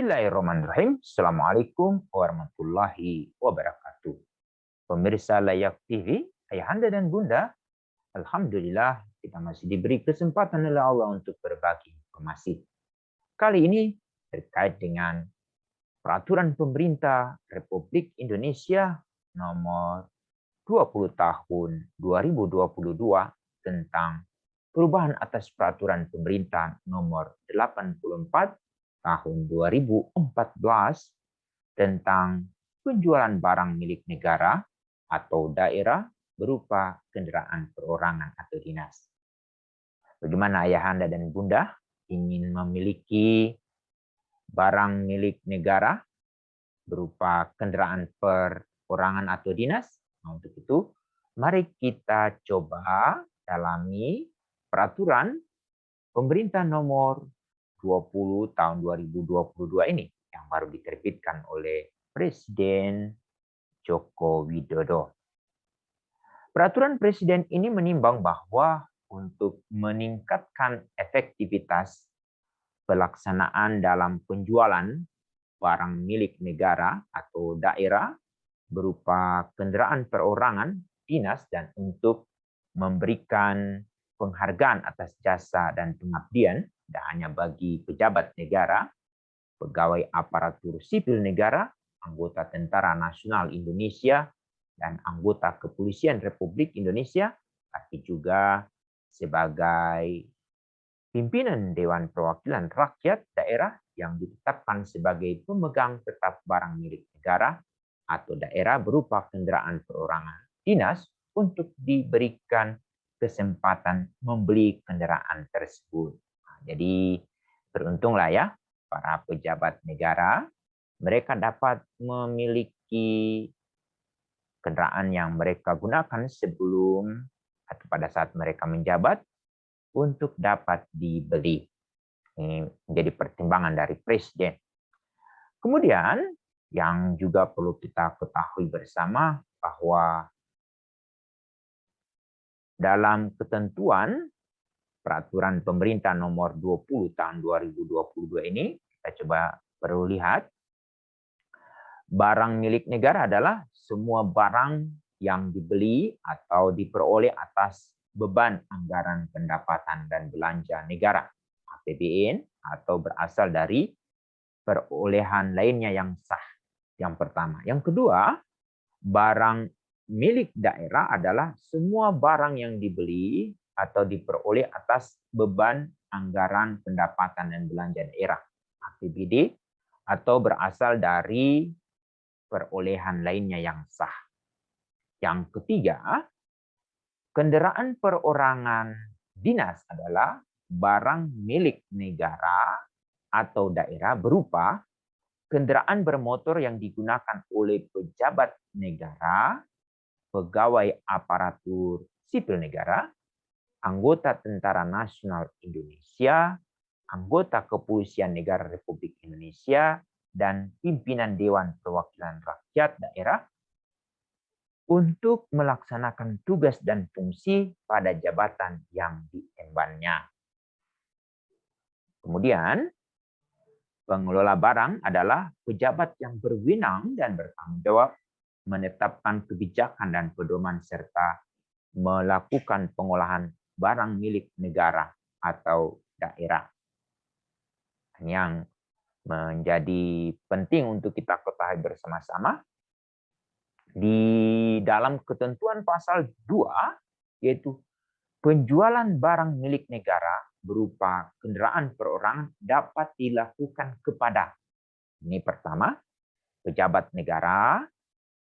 Bismillahirrahmanirrahim. Assalamualaikum warahmatullahi wabarakatuh. Pemirsa Layak TV, Ayahanda dan Bunda, Alhamdulillah kita masih diberi kesempatan oleh Allah untuk berbagi informasi. Kali ini terkait dengan Peraturan Pemerintah Republik Indonesia nomor 20 tahun 2022 tentang perubahan atas Peraturan Pemerintah nomor 84 tahun 2014 tentang penjualan barang milik negara atau daerah berupa kendaraan perorangan atau dinas. Bagaimana ayahanda dan bunda ingin memiliki barang milik negara berupa kendaraan perorangan atau dinas? Nah, untuk itu, mari kita coba dalami peraturan pemerintah nomor 20 tahun 2022 ini yang baru diterbitkan oleh Presiden Joko Widodo. Peraturan Presiden ini menimbang bahwa untuk meningkatkan efektivitas pelaksanaan dalam penjualan barang milik negara atau daerah berupa kendaraan perorangan, dinas, dan untuk memberikan penghargaan atas jasa dan pengabdian tidak hanya bagi pejabat negara, pegawai aparatur sipil negara, anggota Tentara Nasional Indonesia, dan anggota Kepolisian Republik Indonesia, tapi juga sebagai pimpinan Dewan Perwakilan Rakyat daerah yang ditetapkan sebagai pemegang tetap barang milik negara atau daerah berupa kendaraan perorangan dinas untuk diberikan kesempatan membeli kendaraan tersebut. Jadi beruntunglah ya para pejabat negara, mereka dapat memiliki kendaraan yang mereka gunakan sebelum atau pada saat mereka menjabat untuk dapat dibeli. Ini menjadi pertimbangan dari Presiden. Kemudian yang juga perlu kita ketahui bersama bahwa dalam ketentuan Peraturan Pemerintah nomor 20 tahun 2022 ini, kita coba perlu lihat, barang milik negara adalah semua barang yang dibeli atau diperoleh atas beban anggaran pendapatan dan belanja negara, APBN, atau berasal dari perolehan lainnya yang sah. Yang pertama. Yang kedua, barang milik daerah adalah semua barang yang dibeli atau diperoleh atas beban anggaran pendapatan dan belanja daerah, APBD, atau berasal dari perolehan lainnya yang sah. Yang ketiga, kendaraan perorangan dinas adalah barang milik negara atau daerah berupa kendaraan bermotor yang digunakan oleh pejabat negara, pegawai aparatur sipil negara, anggota Tentara Nasional Indonesia, anggota Kepolisian Negara Republik Indonesia, dan pimpinan Dewan Perwakilan Rakyat daerah untuk melaksanakan tugas dan fungsi pada jabatan yang diembannya. Kemudian, pengelola barang adalah pejabat yang berwenang dan bertanggung jawab menetapkan kebijakan dan pedoman serta melakukan pengolahan barang milik negara atau daerah. Yang menjadi penting untuk kita ketahui bersama-sama, di dalam ketentuan pasal 2, yaitu penjualan barang milik negara berupa kendaraan perorangan dapat dilakukan kepada, ini pertama, pejabat negara,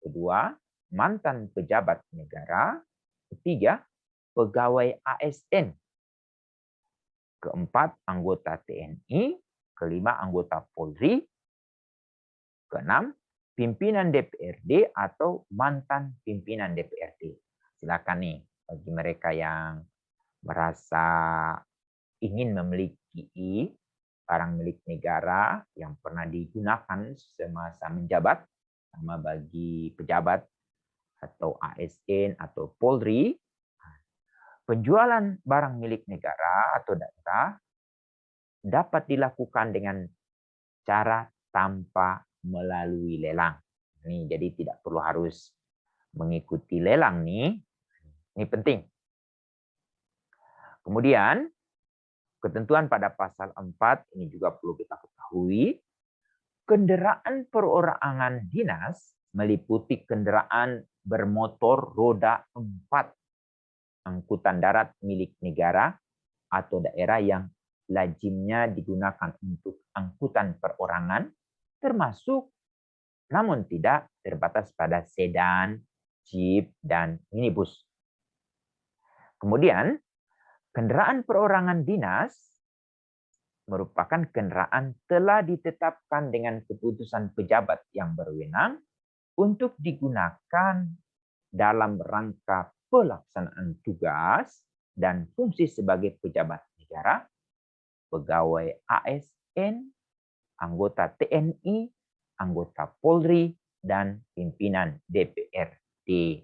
kedua, mantan pejabat negara, ketiga, pegawai ASN, keempat, anggota TNI, kelima, anggota Polri, keenam, pimpinan DPRD atau mantan pimpinan DPRD. Silakan nih bagi mereka yang merasa ingin memiliki barang milik negara yang pernah digunakan semasa menjabat, sama bagi pejabat atau ASN atau Polri, penjualan barang milik negara atau daerah dapat dilakukan dengan cara tanpa melalui lelang. Ini jadi tidak perlu harus mengikuti lelang nih. Ini penting. Kemudian ketentuan pada pasal 4 ini juga perlu kita ketahui. Kendaraan perorangan dinas meliputi kendaraan bermotor roda 4, angkutan darat milik negara atau daerah yang lazimnya digunakan untuk angkutan perorangan, termasuk namun tidak terbatas pada sedan, jeep, dan minibus. Kemudian, kendaraan perorangan dinas merupakan kendaraan telah ditetapkan dengan keputusan pejabat yang berwenang untuk digunakan dalam rangka pelaksanaan tugas dan fungsi sebagai pejabat negara, pegawai ASN, anggota TNI, anggota Polri, dan pimpinan DPRD.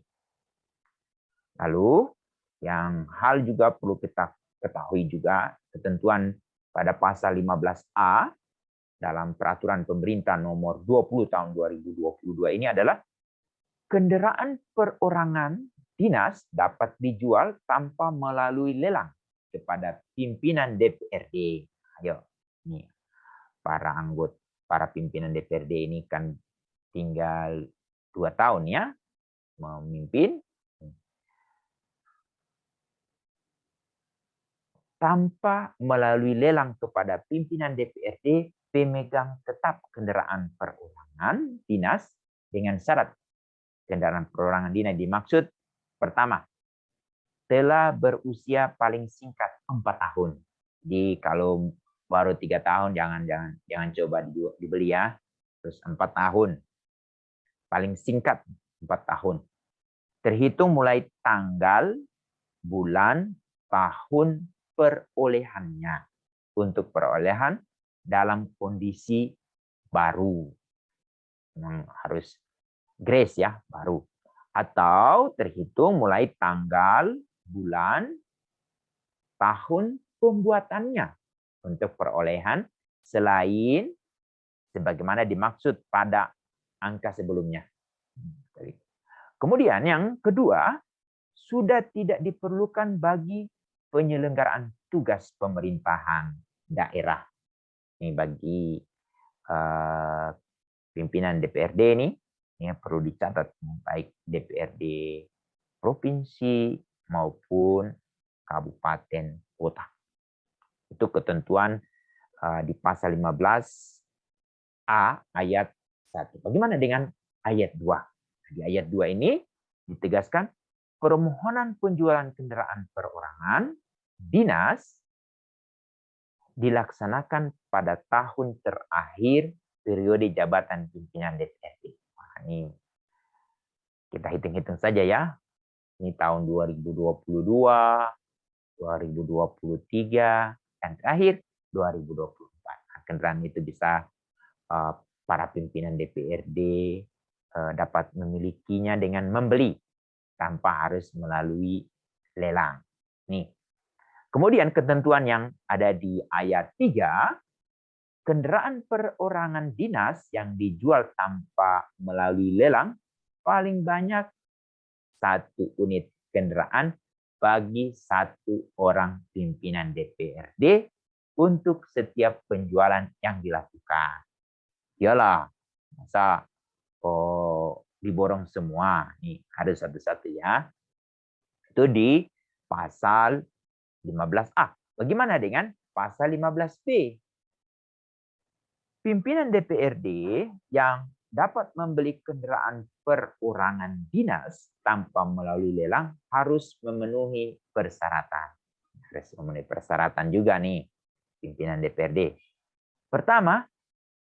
Lalu, yang hal juga perlu kita ketahui juga ketentuan pada pasal 15A dalam peraturan pemerintah nomor 20 tahun 2022 ini adalah kendaraan perorangan dinas dapat dijual tanpa melalui lelang kepada pimpinan DPRD. Ayo, nih para pimpinan DPRD ini kan tinggal 2 tahun ya memimpin. Tanpa melalui lelang kepada pimpinan DPRD, pemegang tetap kendaraan perorangan dinas dengan syarat kendaraan perorangan dinas dimaksud pertama, telah berusia paling singkat 4 tahun. Jadi kalau baru 3 tahun jangan coba dibeli ya. Terus 4 tahun. Paling singkat 4 tahun. Terhitung mulai tanggal, bulan, tahun perolehannya. Untuk perolehan dalam kondisi baru. Memang harus grace ya, baru. Atau terhitung mulai tanggal, bulan, tahun pembuatannya untuk perolehan selain sebagaimana dimaksud pada angka sebelumnya. Kemudian yang kedua, sudah tidak diperlukan bagi penyelenggaraan tugas pemerintahan daerah. Ini bagi pimpinan DPRD ini perlu dicatat baik DPRD provinsi maupun kabupaten kota. Itu ketentuan di pasal 15A ayat 1. Bagaimana dengan ayat 2? Di ayat 2 ini ditegaskan permohonan penjualan kendaraan perorangan dinas dilaksanakan pada tahun terakhir periode jabatan pimpinan DPRD. Nah, ini kita hitung-hitung saja ya. Ini tahun 2022, 2023, dan terakhir 2024. Nah, kendaraan itu bisa para pimpinan DPRD dapat memilikinya dengan membeli tanpa harus melalui lelang. Nih. Kemudian ketentuan yang ada di ayat 3, kendaraan perorangan dinas yang dijual tanpa melalui lelang paling banyak 1 unit kendaraan bagi 1 orang pimpinan DPRD untuk setiap penjualan yang dilakukan. Iyalah, masa diborong semua. Nih, harus satu-satu ya. Itu di pasal 15A. Bagaimana dengan pasal 15B? Pimpinan DPRD yang dapat membeli kendaraan perorangan dinas tanpa melalui lelang harus memenuhi persyaratan. Harus memenuhi persyaratan juga nih pimpinan DPRD. Pertama,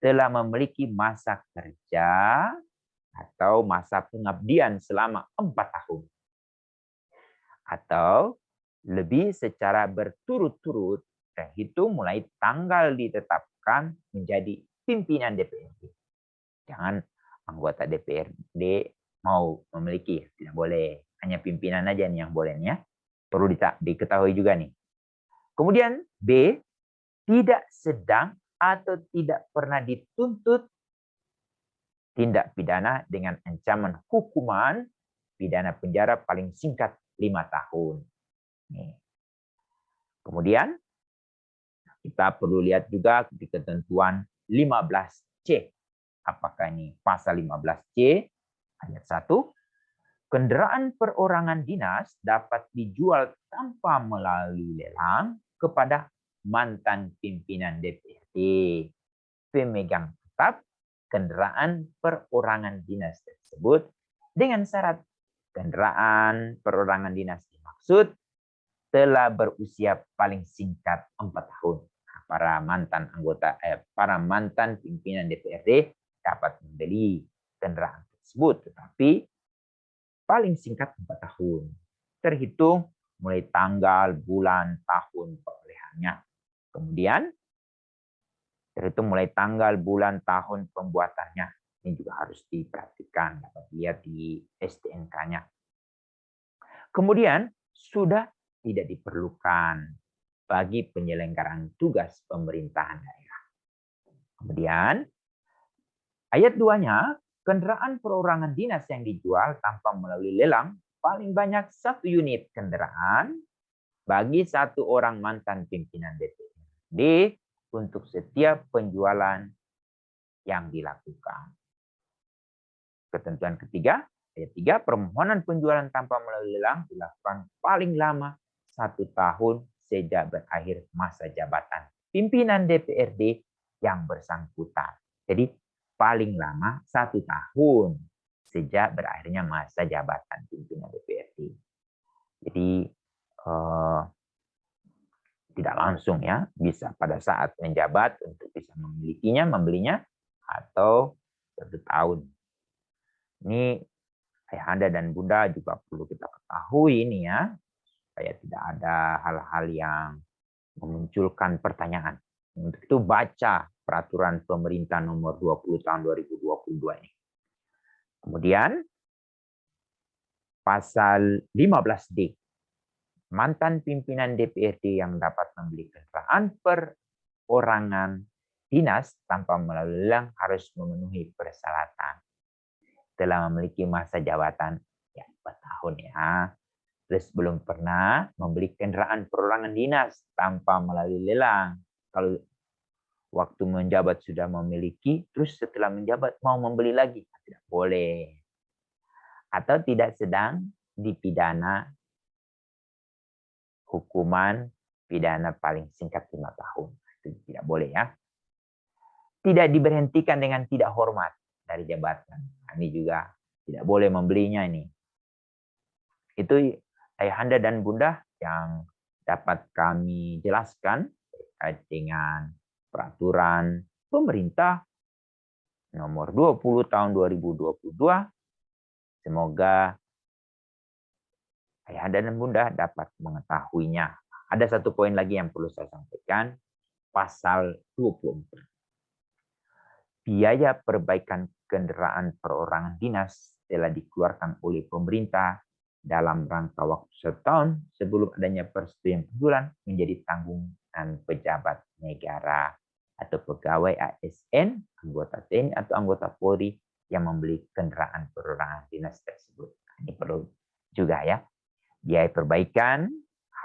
telah memiliki masa kerja atau masa pengabdian selama 4 tahun. Atau lebih secara berturut-turut terhitung mulai tanggal ditetapkan menjadi pimpinan DPRD. Jangan anggota DPRD mau memiliki, tidak boleh. Hanya pimpinan aja nih yang boleh ya. Perlu diketahui juga nih. Kemudian B, tidak sedang atau tidak pernah dituntut tindak pidana dengan ancaman hukuman pidana penjara paling singkat 5 tahun. Nih. Kemudian kita perlu lihat juga di ketentuan 15C. Apakah ini pasal 15C ayat 1? Kendaraan perorangan dinas dapat dijual tanpa melalui lelang kepada mantan pimpinan DPRD, pemegang tetap kendaraan perorangan dinas tersebut dengan syarat kendaraan perorangan dinas dimaksud telah berusia paling singkat 4 tahun. Para mantan pimpinan DPRD dapat membeli kendaraan tersebut, tetapi paling singkat 4 tahun. Terhitung mulai tanggal, bulan, tahun perolehannya. Kemudian terhitung mulai tanggal, bulan, tahun pembuatannya. Ini juga harus diperhatikan, dapat lihat di STNK-nya. Kemudian sudah tidak diperlukan bagi penyelenggaraan tugas pemerintahan daerah. Kemudian ayat 2-nya, kendaraan perorangan dinas yang dijual tanpa melalui lelang paling banyak 1 unit kendaraan bagi 1 orang mantan pimpinan DPRD untuk setiap penjualan yang dilakukan. Ketentuan ketiga, ayat 3, permohonan penjualan tanpa melalui lelang dilakukan paling lama 1 tahun sejak berakhir masa jabatan pimpinan DPRD yang bersangkutan. Jadi paling lama 1 tahun sejak berakhirnya masa jabatan pimpinan DPRD. Jadi tidak langsung ya, bisa pada saat menjabat untuk bisa memilikinya, membelinya, atau 1 tahun. Ini ayahanda dan bunda juga perlu kita ketahui ini ya, supaya tidak ada hal-hal yang memunculkan pertanyaan. Untuk itu baca peraturan pemerintah nomor 20 tahun 2022 ini. Kemudian pasal 15D. Mantan pimpinan DPRD yang dapat membeli kendaraan perorangan dinas tanpa melalui lelang harus memenuhi persyaratan. Telah memiliki masa jabatan ya 4 tahun ya. Terus belum pernah membeli kendaraan perorangan dinas tanpa melalui lelang. Kalau waktu menjabat sudah memiliki, terus setelah menjabat mau membeli lagi, tidak boleh. Atau tidak sedang dipidana hukuman pidana paling singkat 5 tahun. Itu tidak boleh ya. Tidak diberhentikan dengan tidak hormat dari jabatan. Ini juga tidak boleh membelinya ini. Itu ayahanda dan bunda yang dapat kami jelaskan terkait dengan peraturan pemerintah nomor 20 tahun 2022. Semoga ayahanda dan bunda dapat mengetahuinya. Ada 1 poin lagi yang perlu saya sampaikan, pasal 24. Biaya perbaikan kendaraan perorangan dinas telah dikeluarkan oleh pemerintah dalam rangka waktu 1 tahun sebelum adanya persetujuan penjualan menjadi tanggungan pejabat negara atau pegawai ASN, anggota TNI atau anggota Polri yang membeli kendaraan perorangan dinas tersebut. Ini perlu juga ya. Biaya perbaikan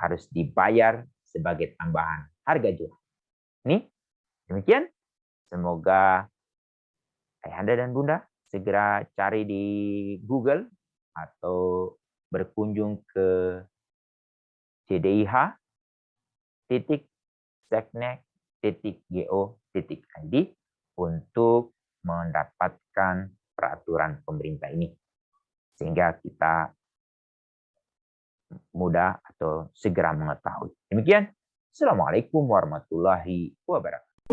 harus dibayar sebagai tambahan harga jual. Ini demikian. Semoga ayahanda dan bunda segera cari di Google atau berkunjung ke cdih.seknek.go.id untuk mendapatkan peraturan pemerintah ini. Sehingga kita mudah atau segera mengetahui. Demikian. Assalamualaikum warahmatullahi wabarakatuh.